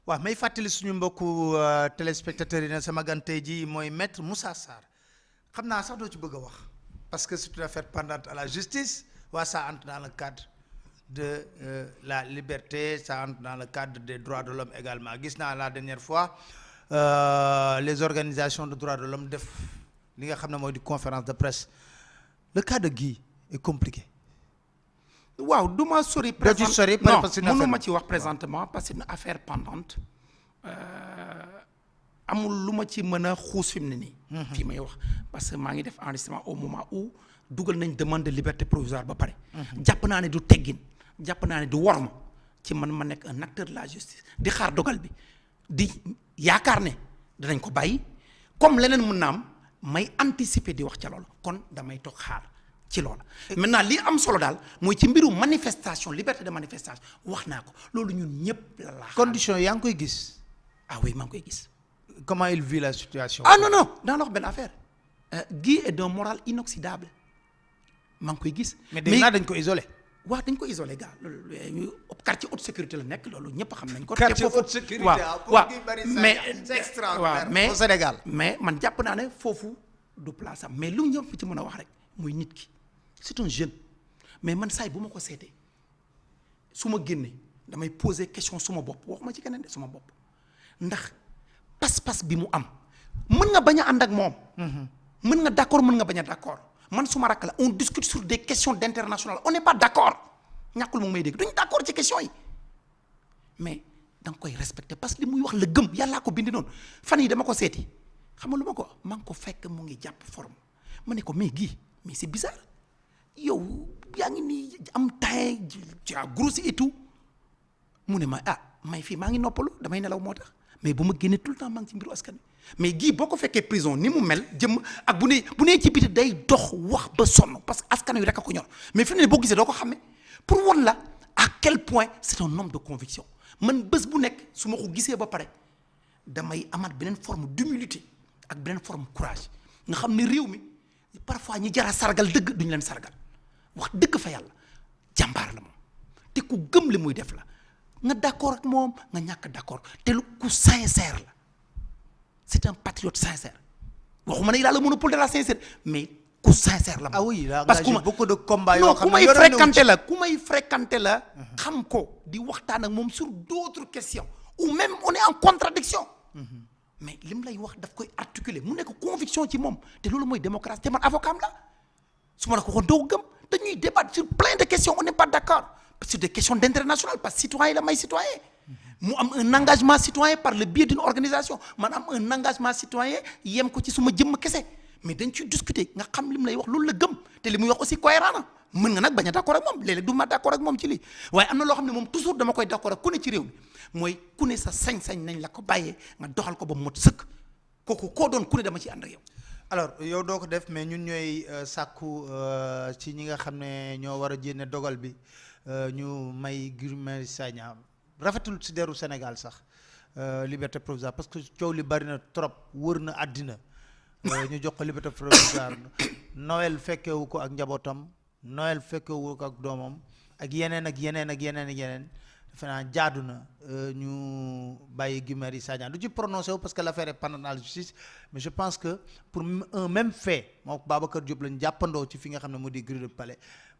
waaw may fàttali suñu mbokku téléspectateurs yi ne sama gan tey jii mooy maître Moussa Sarr xam naa sax doo ci bëgg a wax parce que c'est une affaire pendante à la justice ça entre dans le cadre de la liberté, ça entre dans le cadre des droits de l'homme également. Gis naa la dernière fois les organisations de droits de l'homme def li nga xam ne mooy di conférence de presse. Le cas de Guy est compliqué. waaw du ma sori. non mënuma ci wax présentement parce que c'est une affaire pendante amul lu ma ci mën a xuus fi mu ne nii. fii may wax parce que maa ngi def enregistrement au moment où dugal nañ demande de liberté provisoire ba pare. jàpp naa ne du teggin jàpp naa ne du worma ci man ma nekk un acteur de la justice di xaar dogal bi di yaakaar ne danañ ko bàyyi comme leneen mën na am may anticiper di wax ca loolu kon damay toog xaar ci loolu. maintenant li am solo daal mooy ci mbiru manifestation liberté de manifestation wax naa ko loolu ñun ñëpp la laa. condition yaa ngi koy gis. ah oui maa ngi koy gis. comment il vit la situation. ah non dans la wax benn affaire Guy est d'un moral inoxydable maa ngi koy gis. mais dégg naa dañ ko isolé. waaw dañ ko isolé gars loolu quartier haute sécurité la nekk loolu ñëpp xam nañ ko. quartier haute sécurité waaw mais c'est extraordinaire au Sénégal. mais man jàpp naa ne foofu du place am mais lu ñëpp ci mën a wax rek muy nit ki c'est un jeune mais man saay bu ma ko seetee su ma génnee damay poser question suma bopp waxuma ci keneen de suma bopp ndax pas-pas bi mu am mën nga bañ a ànd ak moom. mën nga d'accord mën nga bañ a d'accord. man suma rakk la on discute sur des questions d'international on n'est pas d'accord ñàkkul mu may dégg duñ d'accord ci questions yi mais da nga koy respecter parce que li muy wax la gëm yàllaa ko bindi noonu fan yi dama ko seeti xam nga lu ma ko maa ngi ko fekk mu ngi jàpp forme ma ne ko mais Guy mais c'est bizarre yow yaa ngi nii am temps tu as grossi et tout mu ne ma may fii maa ngi noppalu damay nelaw moo tax mais bu ma génnee tout le temps maa ngi ci mbiru askan mais Guy boo ko fekkee prison ni mu mel jëm ak bu nee ci biti day dox wax ba sonn parce que askan wi rek a ko ñor mais fi mu ne boo gisee doo ko xamee pour won la à quel point c'est un homme de conviction man bés bu nekk su ma ko gisee ba pare damay amaat beneen forme d'humilité ak beneen forme courage nga xam ne réew mi parfois ñi jara sargal dëgg duñu leen sargal wax dëgg fa yàlla jàmbaar la moom te ku gëm li muy def la nga d'accord ak moom nga ñàkk d'accord te lu ku sincère la c'est un patriote sincère waxuma ne il a le monopole de la sincérité mais ku sincère la. ah oui il a parce que engagé beaucoup de combats yoo xam ne ku may fréquenter la xam ko di waxtaan ak moom sur d'autres questions ou même on est en contradiction mais lim lay wax daf koy articuler mu nekk conviction ci moom te loolu mooy démocratie te man avocat am la su ma la ko waxoon doo gëm dañuy débattre sur plein de questions on n'est pas d'accord sur des questions d'international parce que citoyen la may citoyen mu am un engagement citoyen par le biais d'une organisation man am un engagement citoyen yem ko ci suma jëmm kese mais dañ ciy discuter nga xam li mu lay wax loolu la gëm te li muy wax aussi cohérent na mën nga nag bañ a d'accord ak moom léeg-léeg du ma d'accord ak moom ci lii waaye am na loo xam ne moom toujours dama koy d'accord ak ku ne ci réew mi mooy ku ne sa sañ-sañ nañ la ko bàyyee nga doxal ko ba mu mot sëkk kooku koo doon ku ne dama ci ànd ak yow. alors yow doo ko def mais ñun ñooy sàkku ci ñi nga xam ne ñoo war a jénne dogal bi ñu may Guy Marius Sagna rafetul ci deru Sénégal sax liberté provisoire parce que coow li bari na trop wër na àddina ñu jox ko liberté provisoire Noël fekkewu ko ak njabootam Noël fekkewu ko ak doomam ak yeneen defe naa jaadu na ñu bàyyi Guy Marius Sagna du ci prononcé wu parce que l'affaire est pendante à la justice mais je pense que pour un même fait moo Babacar Diop lañ jàppandoo ci fi nga xam ne moo di grille de palais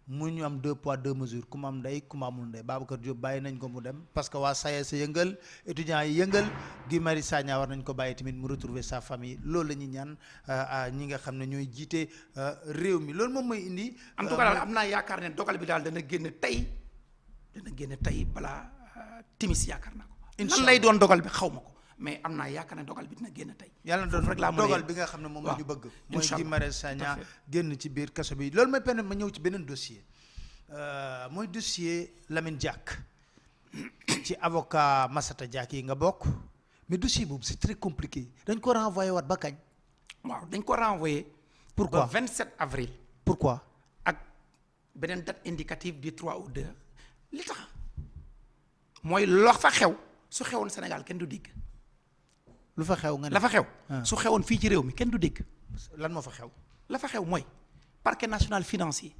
mu ñu am 2 poids 2 mesures ku mu am ndey ku mu amul ndey Babacar Diop bàyyi nañ ko mu dem parce que waa SAES sa yëngal étudiants yi yëngal Guy Marius Sagna war nañ ko bàyyi tamit mu retrouver sa famille loolu la ñuy ñaan ñi nga xam ne ñooy jiite réew mi loolu moom mooy indi. en tout cas daal am naa yaakaar ne dogal bi daal dana génn tey balaa timis yaakaar naa ko. lan lay doon dogal bi xaw ma ko mais am naa yaakaar ne dogal bi dina génn tey. yàlla doon rek dogal bi nga xam ne moom la ñu bëgg. mooy Guy Marius Sagna génn ci biir kaso bi loolu mooy permettre ma ñëw ci beneen dossier mooy dossier Lamine Diack ci avocat Massata Diack yi nga bokk mais dossier boobu c'est très compliqué dañ ko renvoyé waat ba kañ. waaw dañ ko renvoyé. pourquoi ba 27 avril. pourquoi ak beneen date indicative du 3 ou 2 li tax mooy loo fa xew su xewoon Sénégal kenn du dégg. lu fa xew nga ne la fa xew. su xewoon fii ci réew mi kenn du dégg. lan moo fa xew. la fa xew mooy parquet national financier.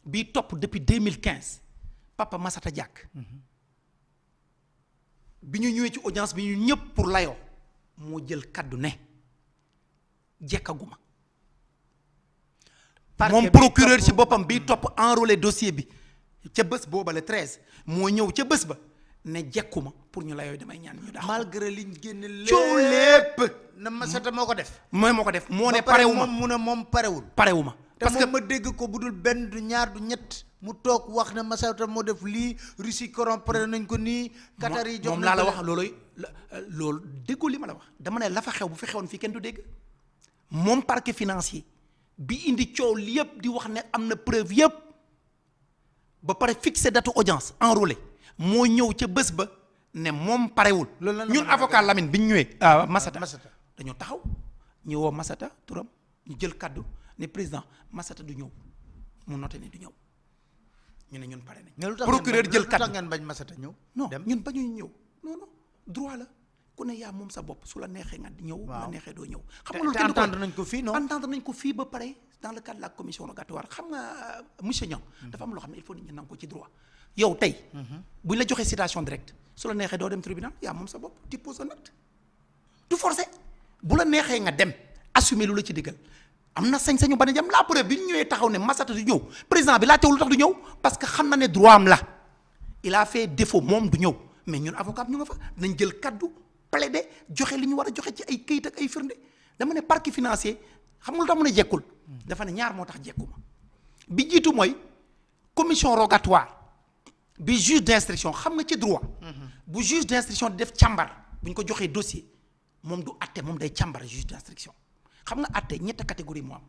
bii topp depuis 2015 Papa Massata Diack. bi ñu ñëwee ci audience bi ñu ñëpp pour layoo moo jël kaddu ne jekkaguma moom procureur ci boppam bi topp enrôlé dossier bi ca bés booba le 13 moo ñëw ca bés ba ne jekkuma pour ñu layoo damay ñaan ñu daax malgré liñ génne coow lépp na Massata moo ko def moo ko def moo ne parewuma mu ne moom parewul parce que ma dégg ko bu dul benn du ñaar du ñett mu toog wax ne Massata moo def lii Russie corrompre nañ ko nii Qatar yi jox moom laa la wax loolu déggoo li ma la wax dama ne la fa xew bu fi xewoon fii kenn du dégg moom parquet financier bi indi coow li yëpp di wax ne am na preuve yëpp ba pare fixé date audience enrôlé moo ñëw ca bés ba ne moom parewul ñun avocat Lamine bi ñu ñëwee Massata dañoo taxaw ñu woo Massata turam ñu jël kaddu ne président Massata du ñëw mu noté ne du ñëw ñu ne ñun pare nañ procureur jël kaddu ngeen bañ Massata ñëw non ñun bañuy ñëw non droit la ku ne yaa moom sa bopp su la neexee nga ñëw bu la neexee doo ñëw xam nga loolu kenn entendre nañ ko fii non entendre nañ ko fii ba pare dans le cadre de la commission rogatoire xam nga monsieur Niang dafa am loo xam ne il faut nit ñi nangu ko ci droit yow tey buñ la joxee citation directe su la neexee doo dem tribunal yaa moom sa bopp tu poses un acte du forcé bu la neexee nga dem assumer lu la ci diggal am na sañ-sañu ba ne jam la preuve bi ñu ñëwee taxaw ne Massata du ñëw président bi laa teewul lu tax du ñëw parce que xam na ne droit am la il a fait défaut moom du ñëw mais ñun avocat ñu nga fa nañ jël kaddu plaider joxe li ñu war a joxe ci ay këyit ak ay firnde dama ne parquet financier xam nga lu tax mu ne jekkul dafa ne ñaar moo tax jekkuma bi jiitu mooy commission rogatoire bi juge d'instruction xam nga ci droit bu juge d'instruction di def càmbar bu ñu ko joxee dossier moom du atte moom day càmbar juge d'instruction xam nga atte ñetti catégorie moo am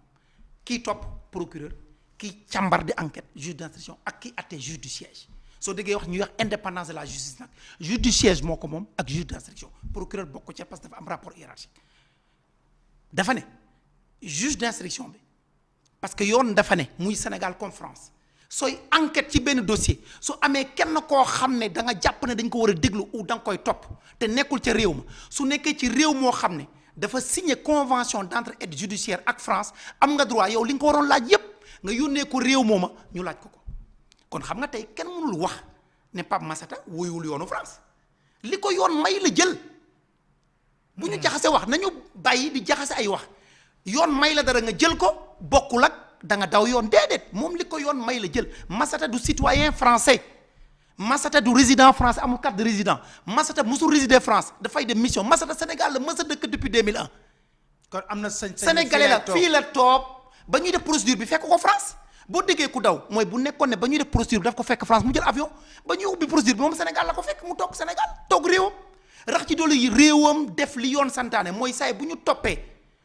kii topp procureur kii càmbar di enquête juge d'instruction ak kii atte juge du siège soo déggee wax ñuy wax indépendance de la justice nag juge du siège moo ko moom ak juge d'instruction procureur bokk ci parce que dafa am rapport hiérarchique dafa ne juge d'instruction bi parce que yoon dafa ne muy Sénégal comme France sooy enquête ci benn dossier su amee kenn koo xam ne da nga jàpp ne dañ ko war a déglu ou da nga koy topp te nekkul ca réew ma su nekkee ci réew moo xam ne dafa signer convention d'entraide judiciaire ak France am nga droit yow li nga ko waroon laaj yépp nga yónnee ko réew mooma ñu laaj ko kon xam nga tey kenn mënul wax ne Pape Massata woyul yoonu France li ko yoon may la jël bu ñu jaxase wax nañu bàyyi di jaxase ay wax yoon may la dara nga jël ko bokkul ak da nga daw yoon déedéet moom li ko yoon may la jël Massata du citoyen français Massata du résident français amul carte de résident Massata musul résider France dafay dem mission Massata Sénégal la mës a dëkk depuis 2001. kon am na Sénégalais la fii la toog ba ñuy def procédure bi fekk ko France boo déggee ku daw mooy bu nekkoon ne ba ñuy def procédure bi daf ko fekk France mu jël avion ba ñuy ubbi procédure bi moom Sénégal la ko fekk mu toog Sénégal toog réewam rax ci doole yi réewam def li yoon santaane mooy saay bu ñu toppee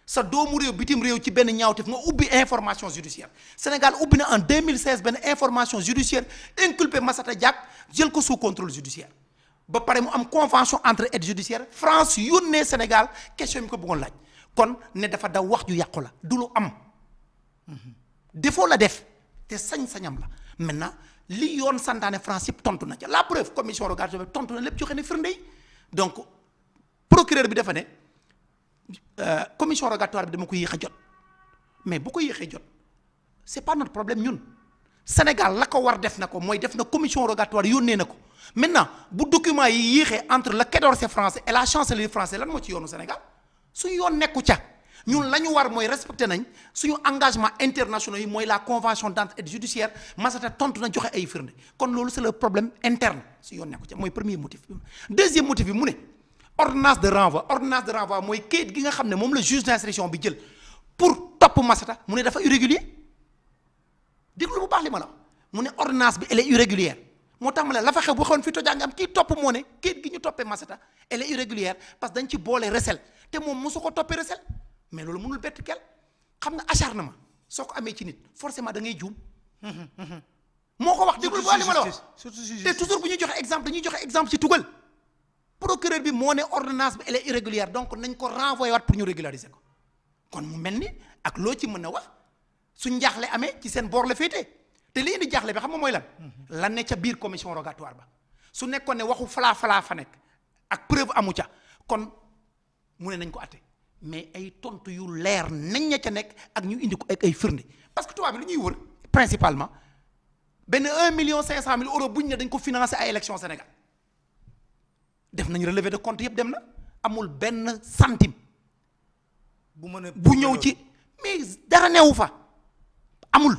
sa doomu réew bitim réew ci benn ñaawteef nga ubbi information judiciaire Sénégal ubbi na en 2016 benn information judiciaire inculpé Massata Diack jël ko sous contrôle judiciaire ba pare mu am convention entre aide judiciaire France yónnee Sénégal question bi ko bëggoon laaj kon ne dafa daw wax ju yàqu la du lu am défaut la def te sañ-sañam la maintenant li yoon santaane France yëpp tontu na ca la preuve commission rogatoire bi tontu na lépp joxe ne firnde yi donc procureur bi dafa ne commission rogatoire bi dama ko yéex a jot mais bu ko yéexee jot c'est pas notre problème ñun Sénégal la ko war def na ko mooy def na commission rogatoire yónnee na ko maintenant bu document yi yéexee entre le Quai d'Orsay français et la chancellerie française lan moo ci yoonu Sénégal suñu yoon nekku ca ñun la ñu war mooy respecté nañ suñu engagement internationaux yi mooy la convention d'entraide judiciaire Massata tontu na joxe ay firnde kon loolu c'est le problème interne su yoon nekku ca mooy premier motif bi deuxième motif bi mu ne ordonnance de renvoi mooy kayit gi nga xam ne moom la juge d'instruction bi jël pour topp Massata mu ne dafa irrégulier déglu bu baax li ma la mu ne ordonnance bi elle est irrégulière moo tax ma ne la fa xew bu xewoon fi tojaa am kii topp moo ne kayit gi ñu toppee Massata elle est irrégulière parce que dañ ci boole recel te moom mosu ko toppee recel mais loolu mënul bett kel xam nga acharnement soo ko amee ci nit forcément da ngay juum moo ko wax déglu bu baax li ma la wax te toujours bu ñuy joxe exemple dañuy joxe exemple ci tugal procureur bi moo ne ordonnance bi elle est irrégulière donc nañ ko renvoyer waat pour ñu régulariser ko kon mu mel ni ak loo ci mën a wax su njaaxle amee ci seen boor la féetee te li indi jaaxle bi xam nga mooy lan ne ca biir commission rogatoire ba su nekkoon ne waxu falaa fa nekk ak preuve amu ca kon mu ne nañ ko atte mais ay tontu yu leer nañ ña ca nekk ak ñu indi ko ak ay firnde parce que tubaab bi lu ñuy wër principalement benn 1,5 million € bu ñu ne dañ ko financer ay élections Sénégal def nañ relevé de compte yëpp dem na amul benn centime bu mën a bu ñëw ci mais dara newu fa amul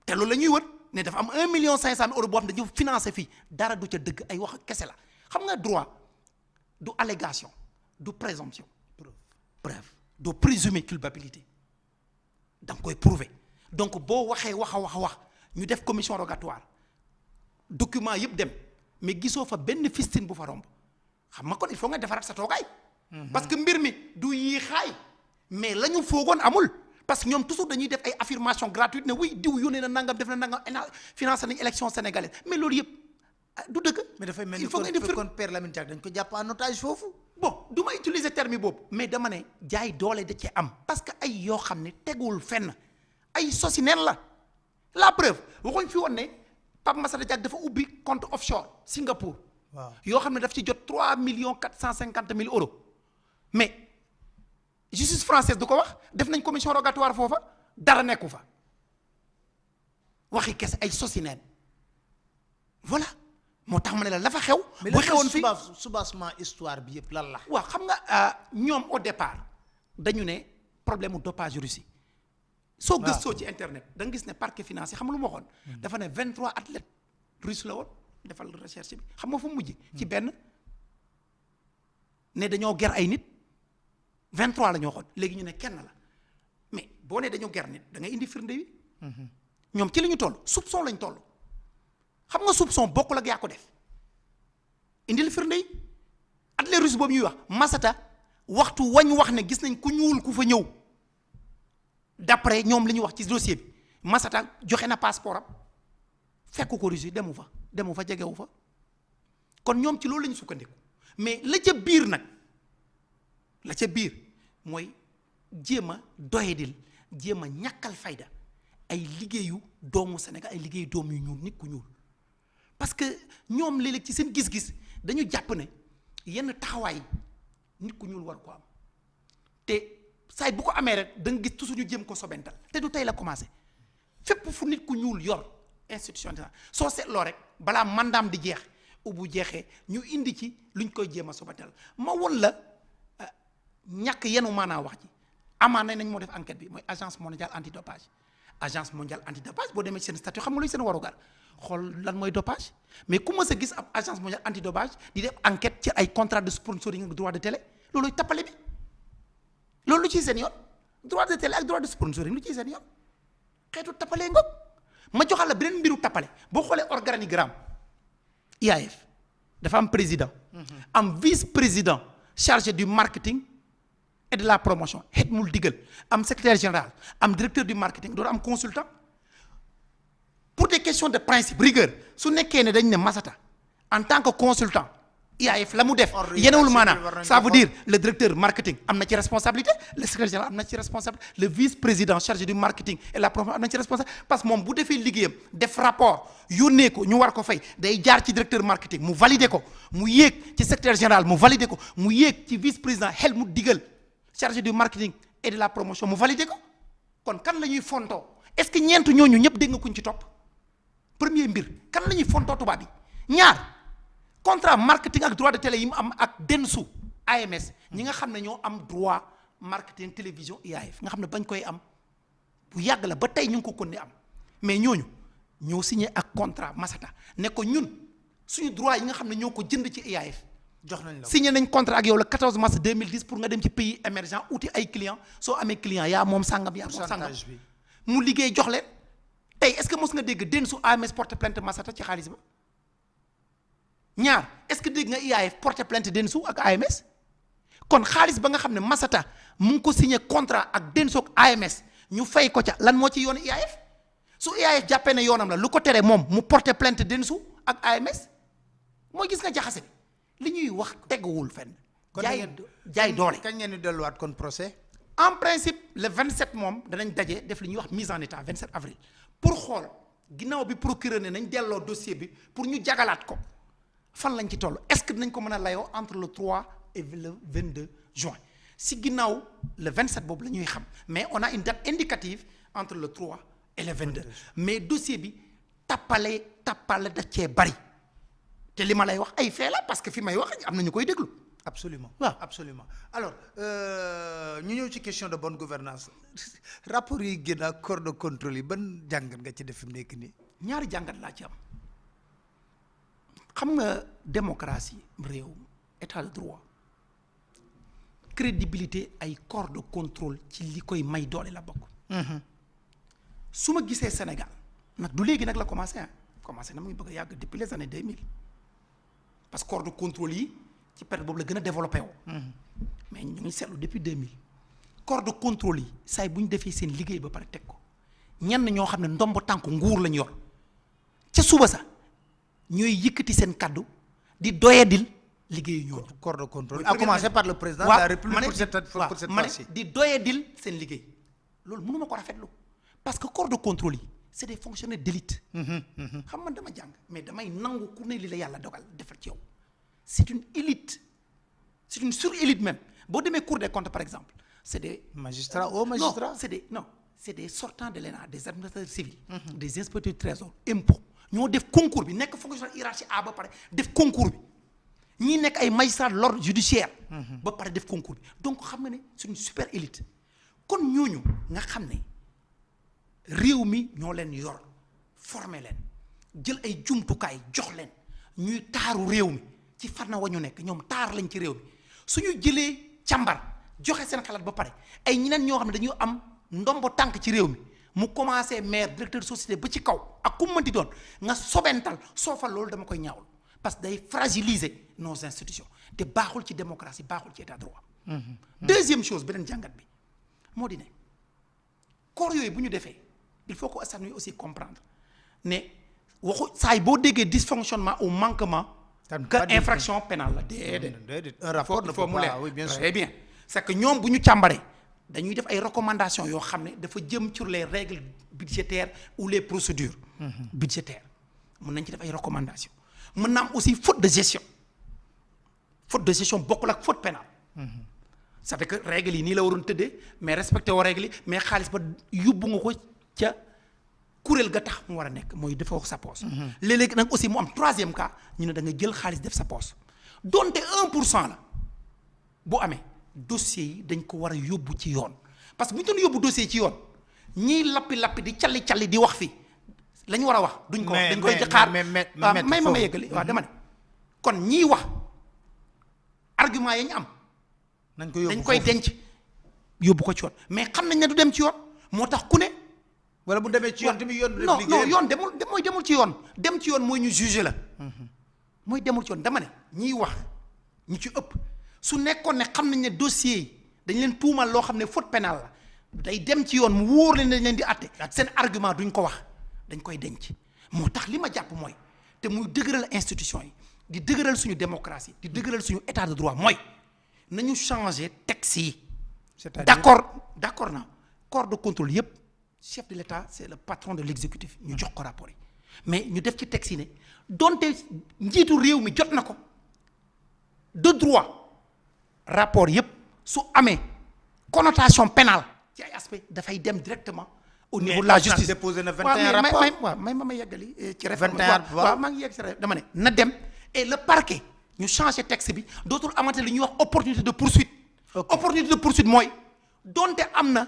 te loolu la ñuy wër ne dafa am 1,5 million boo xam ne dañu financé fii dara du ca dëgg ay wax kese la xam nga droit du allégation du présomption preuve du présumer culpabilité da nga koy prouver donc boo waxee wax ñu def commission rogatoire document yëpp dem mais gisoo fa benn fistine bu fa romb xam nga kon il faut nga defaraat sa toogaay. parce que mbir mi du yii xaay mais la ñu foogoon amul parce que ñoom toujours dañuy def ay affirmation gratuite ne oui diw yónnee na nangam def na nangam financé nañ élection sénégalaise mais loolu yëpp du dëgg. mais dafay mel il faut nga indi ni kon Père Lamine Diack dañ ko jàpp en otage foofu. bon du ma utiliser terme boobu mais dama ne jaay doole da cee am parce que ay yoo xam ne teguwul fenn ay sosi neen la preuve waxuñ fi woon ne Pape Massata Diack dafa ubbi compte offshore Singapour. waaw yoo xam ne daf ci jot 3,450,000 euros mais justice française du ko wax def nañ commission rogatoire foofa dara nekku fa waxi kese ay sosi neen voilà moo tax ma ne la fa xew. bu xewoon fii soubassement histoire bi yëpp lan la. waaw xam nga ñoom au départ dañu ne problème mu dopage Russie. soo gëstoo ci internet da nga gis ne parquet financier xam nga lu ma waxoon. dafa ne 23 athlètes russes la woon defal recherche bi xam nga fu mu mujj. ci benn ne dañoo ger ay nit 23 la ñu waxoon léegi ñu ne kenn la mais boo nee dañoo ger nit da ngay indi firnde yi. ñoom ci li ñu toll soupçon lañ toll. xam nga soupçon bokkul ak yaa ko def indil firnde yi athlète russe boobu ñuy wax Massata waxtu wañ wax ne gis nañ ku ñuul ku fa ñëw d'après ñoom li ñu wax ci dossier bi Massata joxe na passeport am fekk ko Russie demu fa jegewu fa kon ñoom ci loolu la ñu sukkandiku mais la ca biir nag la ca biir mooy jéem a doyadil jéem a ñàkkal fayda ay liggéeyu doomu Sénégal ay liggéeyu doom yu ñuul nit ku ñuul parce que ñoom léeg-léeg ci seen gis-gis dañu jàpp ne yenn taxawaay nit ku ñuul war ko am te saay bu ko amee rek da nga gis toujours ñu jéem ko sobental te du tey la commencé fépp fu nit ku ñuul yor institution soo seetloo rek balaa mandaam di jeex bu jeexee ñu indi ci luñ koy jéem a sobental ma won la ñàkk yenu maanaa wax ji amaana nañ moo def enquête bi mooy agence mondiale antidopage agence mondiale antidopage boo demee ci seen statut xam nga luy seen warugar xool lan mooy dopage mais ku mës a gis ab agence mondiale antidopage di def enquête ci ay contrat de sponsoring ak droit de télé looluy tappale bi loolu lu ciy seen yoon droit de télé ak droit de sponsoring lu ciy seen yoon xeetu tappalee ngoog ma joxal la beneen mbiru tappale boo xoolee organigramme IAAF dafa am président am vice président chargé du marketing et de la promotion xeet mul digal am secrétaire général am directeur du marketing doon am consultant pour des questions de principe rigueur su nekkee ne dañ ne Massata en tant que consultant IAAF la mu def yenewul maanaam ça veut dire le directeur marketing am na ci responsabilité le secrétaire général am na ci responsabilité le vice-président chargé du marketing et la promotion am na ci responsabilité parce que moom bu defee liggéeyam def rapport yónnee ko ñu war ko fay day jaar ci directeur marketing mu valider ko mu yéeg ci secrétaire général mu valider ko mu yéeg ci vice-président xel mu digal chargé du marketing et de la promotion mu valider ko kon kan la ñuy fontoo est-ce que ñeent ñooñu ñëpp dégg nga kuñ ci topp premier mbir kan la ñuy fontoo tubaab bi ñaar contrat marketing ak droit de télé yi mu am ak Densu AMS ñi nga xam ne ñoo am droit marketing télévision IAAF nga xam ne bañ koy am bu yàgg la ba tey ñu ngi ko kon ne am mais ñooñu ñoo signé ak contrat Massata ne ko ñun suñu droit yi nga xam ne ñoo ko jënd ci IAAF jox nañ la signé nañ contrat ak yow le 14 mars 2010 pour nga dem ci pays émergent uti ay clients soo amee client yaa moom sàngam yaa moom sàngam mu liggéey jox leen tey est-ce que mos nga dégg Densu AMS porte plainte Massata ci xaalis ba ñaar est-ce que dégg nga IAAF porte plainte Densu ak AMS kon xaalis ba nga xam ne Massata mu ngi ko signé contrat ak Densu ak AMS ñu fay ko ca lan moo ci yoonu IAAF su IAAF jàppee ne yoonam la lu ko tere moom mu porte plainte Densu ak AMS mooy gis nga jaxase bi li ñuy wax teguwul fenn. jaay doole. kañ ngeen di delluwaat kon procès. en principe le 27 moom danañ daje def li ñuy wax mise en état 27 avril pour xool ginnaaw bi procureur ne nañ delloo dossier bi pour ñu jagalaat ko fan lañ ci toll est-ce que dinañ ko mën a layoo entre le 3 et le 22 juin si ginnaaw le 27 boobu la ñuy xam mais on a une date indicative entre le 3 et le 22 mais dossier bi tappale da cee bari te li ma lay wax ay fait la parce que fi may wax am na ñu koy déglu. absolument waaw absolument alors ñu ñëw ci question de bonne gouvernance rapport yi génn ak corps de contrôle yi ban jàngat nga ci def fi mu nekk nii. ñaari jàngat laa ci am xam nga démocratie réew état de droit crédibilité ay corps de contrôle ci li koy may doole la bokk. su ma gisee Sénégal nag du léegi nag la commencé na muy bëgg a yàgg depuis les années 2000 parce que corps de contrôle yi ci période boobu la gën a développé woo. mais ñu ngi seetlu depuis 2000 corps de contrôle yi saa bu ñu defee seen liggéey ba pare teg ko ñenn ñoo xam ne ndombo tànk nguur lañu yor ca suba sax ñooy yëkkati seen kaddu di doyadil liggéeyu ñooñu. corps de contrôle à commencer par le président de la République pour cette fois-ci. di doyadil seen liggéey loolu mënu ma ko rafetlu parce que corps de contrôle yi c'est des fonctionnaires d'élite. xam man dama jàng mais damay nangu ku ne li la yàlla dogal defal ci yow c'est une élite c'est une surélite même boo demee Cour des comptes par exemple c'est des magistrats hauts magistrats. c'est des sortants de l'ENA des administrateurs civils. des inspecteurs du trésor impôts ñoo def concours bi nekk fonctionnaire hiérarchie A ba pare def concours bi ñii nekk ay magistrats de l'ordre judiciaire. ba pare def concours bi donc xam nga ne c'est une super élite kon ñooñu nga xam ne réew mi ñoo leen yor former leen jël ay jumtukaay jox leen ñuy taaru réew mi ci fànn wa ñu nekk ñoom taar lañ ci réew mi suñu jëlee càmbar joxe seen xalaat ba pare ay ñeneen ñoo xam ne dañu am ndombo tànk ci réew mi mu commencé maire directeur de société ba ci kaw ak ku mu mënti doon nga sobental soofal loolu dama koy ñaawul parce que day fragiliser nos institutions te baaxul ci démocratie baaxul ci état de droit. deuxième chose beneen jàngat bi moo di ne corps yooyu bu ñu defee il faut que askan wi aussi comprendre ne waxu saay boo déggee dysfonctionnement ou manquement. que infraction pénale la déedéet. un rapport ne peut pas oui bien sûr. très bien c'est que ñoom bu ñu càmbaree dañuy def ay recommandations yoo xam ne dafa jëm sur les règles budgétaires ou les procédures. budgétaires mën nañ ci def ay recommandations mën na am aussi faute de gestion bokkul ak faute pénale. ça fait que règles yi nii la waroon tëddee mais respecté woo règles yi mais xaalis ba yóbbu nga ko ca kuréel ga tax mu war a nekk mooy dafa wax sa poche. léeg-léeg nag aussi mu am troisième cas ñu ne da nga jël xaalis def sa poche donte 1% la bu amee dossiers yi dañ ko war a yóbbu ci yoon parce que bu ñu doon yóbbu dossier ci yoon ñiy lappi di calli di wax fi la ñu war a wax. duñ ko wax dañ koy xaar may ma yeggali waaw dama ne kon ñiy wax argument ya ñu am. dañ koy denc yóbbu ko ci yoon mais xam nañ ne du dem ci yoon moo tax ku ne. wala bu demee ci yoon tamit yoon. non yoon demul ci yoon dem ci yoon mooy ñu juger la. mooy demul ci yoon dama ne ñiy wax ñi ci ëpp su nekkoon ne xam nañ ne dossier yi dañ leen tuumal loo xam ne faute pénale la day dem ci yoon mu wóor leen dañ leen di àtte seen argument duñ ko wax dañ koy denc moo tax li ma jàpp mooy te muy dëgëral institution yi di dëgëral suñu démocratie di dëgëral suñu état de droit mooy nañu changer texte yi. c'est-à-dire d'accord na corps de contrôle yépp chef de l'État c'est le patron de l'exécutif ñu jox ko rapport yi mais ñu def ci texte yi ne donte njiitu réew mi jot na ko de droit rapport yépp su amee connotation pénale ci ay aspect dafay dem directement au niveau de la justice. déposé na 21 rapports waaw ma yeggali ci réforme waaw maa ngi yegg ci dama ne na dem et le parquet ñu changer texte bi dootul amate li ñuy wax opportunité de poursuite. opportunité de poursuite mooy donte am na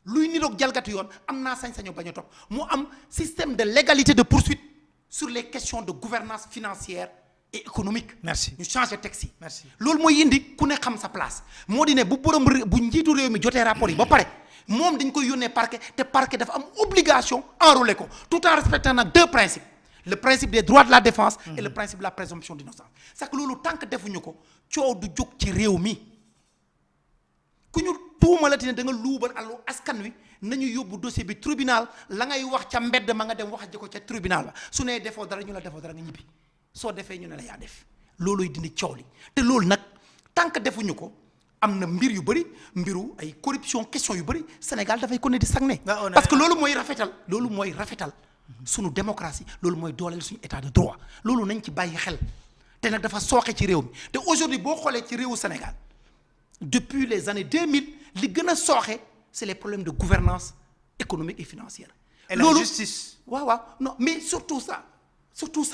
luy niroog jalgati yoon am naa sañ-sañu bañ a topp mu am système de légalité de poursuite sur les questions de gouvernance financière et économique. merci ñu changer texte yi. merci loolu mooy indi ku ne xam sa place moo di ne bu bu njiitu réew mi jotee rapport yi ba pare moom dañ koy yónnee parquet te parquet dafa am obligation enrôler ko tout en respectant nag deux principes le principe des droits de la défense. et le principe de la présomption d'innocence. c'est que loolu tant que defuñu ko coow du jóg ci réew mi. ku ñu tuumalati ne da nga luubal àllu askan wi nañu yóbbu dossier bi tribunal la ngay wax ca mbedd ma nga dem wax ji ko ca tribunal ba su nee defoo dara ñu la defoo dara nga ñibbi soo defee ñu ne la yaa def looluy dindi coow li te loolu nag tant que defuñu ko am na mbir yu bëri mbiru ay corruption question yu bëri Sénégal dafay ko ne di stagner parce que loolu mooy rafetal suñu démocratie loolu mooy dooleel suñu état de droit loolu nañ ci bàyyi xel te nag dafa sooxe ci réew mi te aujourd'hui boo xoolee ci réewu Sénégal depuis les années 2000 li gën a sooxe c'est les problèmes de gouvernance économique et financière. et la justice. waaw non mais surtout ça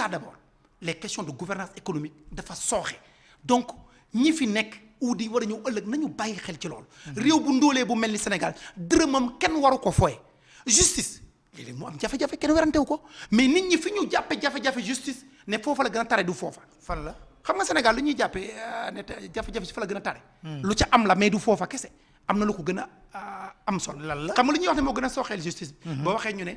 d'abord les questions de gouvernance économique dafa sooxe donc ñi fi nekk ou di war a ñëw ëllëg nañu bàyyi xel ci loolu. réew bu ndóolee bu mel ni Sénégal dërëmam kenn waru ko fooye justice léeg-léeg mu am jafe-jafe kenn werantewu ko mais nit ñi fi ñu jàppe jafe-jafe justice ne foofa la gën a tare du foofa. fan la. xam nga Sénégal lu ñuy jàppee ne jafe-jafe ci fa la gën a tare. lu ca am la mais du foofa kese am na lu ko gën a am solo. lan la xam nga lu ñuy wax ne moo gën a sooxeel justice bi. boo waxee ñu ne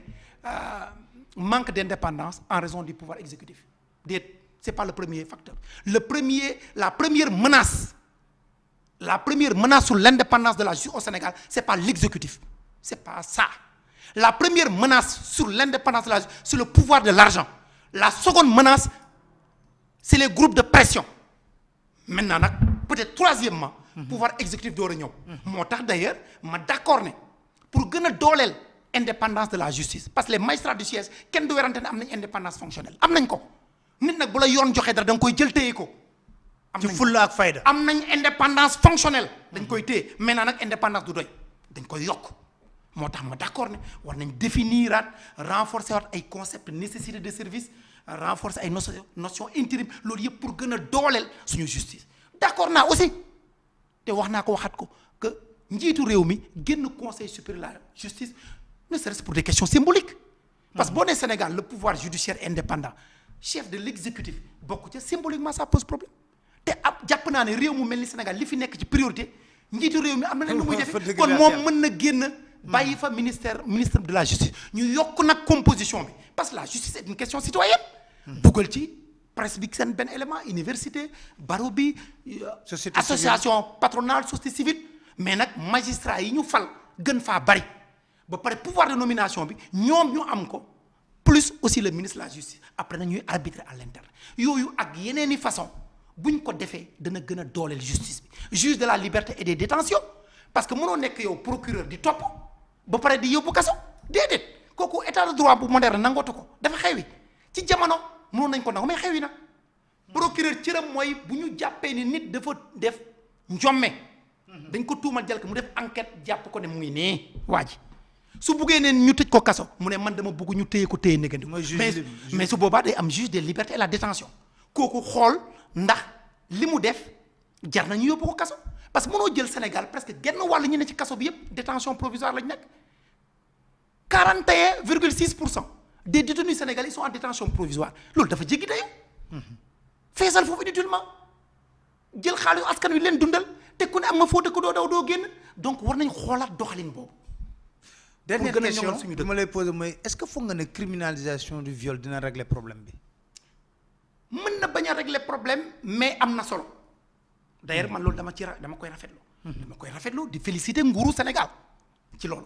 manque d'indépendance en raison du pouvoir exécutif déet c'est pas le premier facteur. La première menace sur l'indépendance de la justice au Sénégal c'est pas l'exécutif c'est pas ça. La première menace sur l'indépendance de la justice c'est le pouvoir de l'argent. La seconde menace c'est les groupes de pression. Maintenant nag peut-être troisièmement pouvoir exécutif door a ñëw. moo tax d'ailleurs ma d'accord ne pour gën a dooleel indépendance de la justice parce que les magistrats du siège kenn du werante ne am nañ indépendance fonctionnelle am nañ ko nit nag bu la yoon joxee dara da nga koy jël téye ko. ci fulla ak fayda. am nañ indépendance fonctionnelle dañ koy téye maintenant nag indépendance du doy dañ koy yokk moo tax ma d'accord ne war nañ définiraat renforcer waat ay concepts nécessité de service renforcer ay notion intérim loolu yëpp pour gën a dooleel suñu justice d'accord naa aussi te wax naa ko waxaat ko que njiitu réew mi génn conseil supérieur de la justice ne serait-ce pour des questions symboliques parce que boo nee Sénégal le pouvoir judiciaire indépendant chef de l'exécutif bokk ca symboliquement ça pose problème te ab jàpp naa ne réew mu mel ni Sénégal li fi nekk ci priorité njiitu réew mi am na leen lu muy def kon moom mën na génn bàyyi fa ministre de la justice ñu yokk nag composition bi parce que la justice est une question citoyenne dugal ci presse bi seen benn élément université barreau bi association patronale société civile mais nag magistrat yi ñu fal gën faa bari ba pare pouvoir de nomination bi ñoom ñu am ko plus aussi le ministre de la justice après na ñuy arbitrer à l'interne yooyu ak yeneeni façon buñ ko defee dana gën a dooleel justice bi juge de la liberté et des détentions parce que mënoo nekk yow procureur di topp ba pare di yóbbu kaso déedéet kooku état de droit bu moderne nangootu ko dafa xewi ci jamono mënoon nañ ko nangu mais xewi na procureur cëram mooy bu ñu jàppee ni nit dafa def njomme dañ ko tuumal jël ko mu def enquête jàpp ko ne mu ngi nee waa ji su buggee ne ñu tëj ko kaso mu ne man dama bugg ñu téye ko téye négandi mais su boobaa day am juge des libertés et la détention kooku xool ndax li mu def jar nañu yóbbu ko kaso parce que mënoo jël Sénégal presque genn wàll ñu ne ci kaso bi yëpp détention provisoire lañ nekk 41,6% des détenus sénégalais ils sont en détention provisoire loolu dafa jéggi dayoo feesal foofu inutilement jël xaalis askan wi leen dundal te ku ne am ma foo dëkk doo daw doo génn donc war nañ xoolaat doxalin boobu. dernière question bi ma lay poser mooy est-ce que foog nga ne criminalisation du viol dina régler problème bi. mën na bañ a régler problème mais am na solo d'ailleurs man loolu dama koy rafetlu. dama koy rafetlu di féliciter nguuru Sénégal ci loolu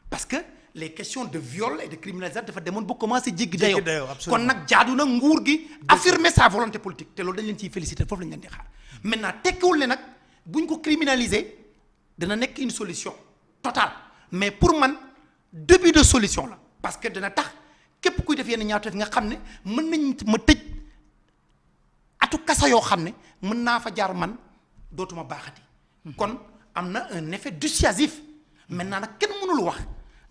parce que les questions de viol et de criminalisation dafa demoon ba commencer jéggi dayoo kon nag jaadu na nguur gi affirmer sa volonté politique te loolu dañ leen ciy féliciter foofu lañ leen di xaar maintenant tekkiwul ne nag buñ ko criminaliser dana nekk une solution totale mais pour man début de solution la parce que dana tax képp kuy def yenn ñaawteef nga xam ne mën nañ ma tëj atu kasa yoo xam ne mën naa fa jaar man dootuma baaxati kon am na un effet dissuasif maintenant nag kenn mënul wax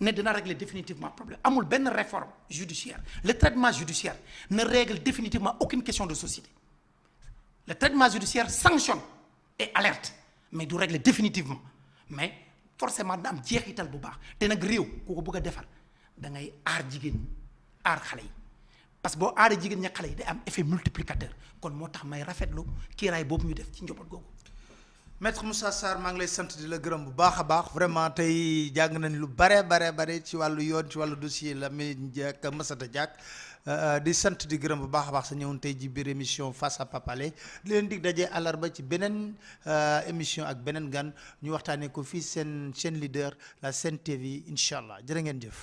ne dina régler définitivement problème amul benn réforme judiciaire le traitement judiciaire ne règle définitivement aucune question de société le traitement judiciaire sanctionne et alerte mais du régler définitivement mais forcément dina am jeexital bu baax te nag réew ku ko bëgg a defar da ngay aar jigéen ñi aar xale yi parce que boo aaree jigéen ñi xale yi day am effet multiplicateur kon moo tax may rafetlu kiiraay boobu ñu def ci njaboot googu. Maître Moussa Sarr maa ngi lay sant di la gërëm bu baax a baax vraiment tey jàng nañ lu bare ci wàllu yoon ci wàllu dossier Lamine Diack Massata Diack di sant di gërëm bu baax a baax sa ñëwoon tey ji biir émission Face à Pape Alé di leen dig daje àllarba ci beneen émission ak beneen gan ñu waxtaanee ko fii seen chaîne leader la Sen TV incha allah jërë ngeen jëf.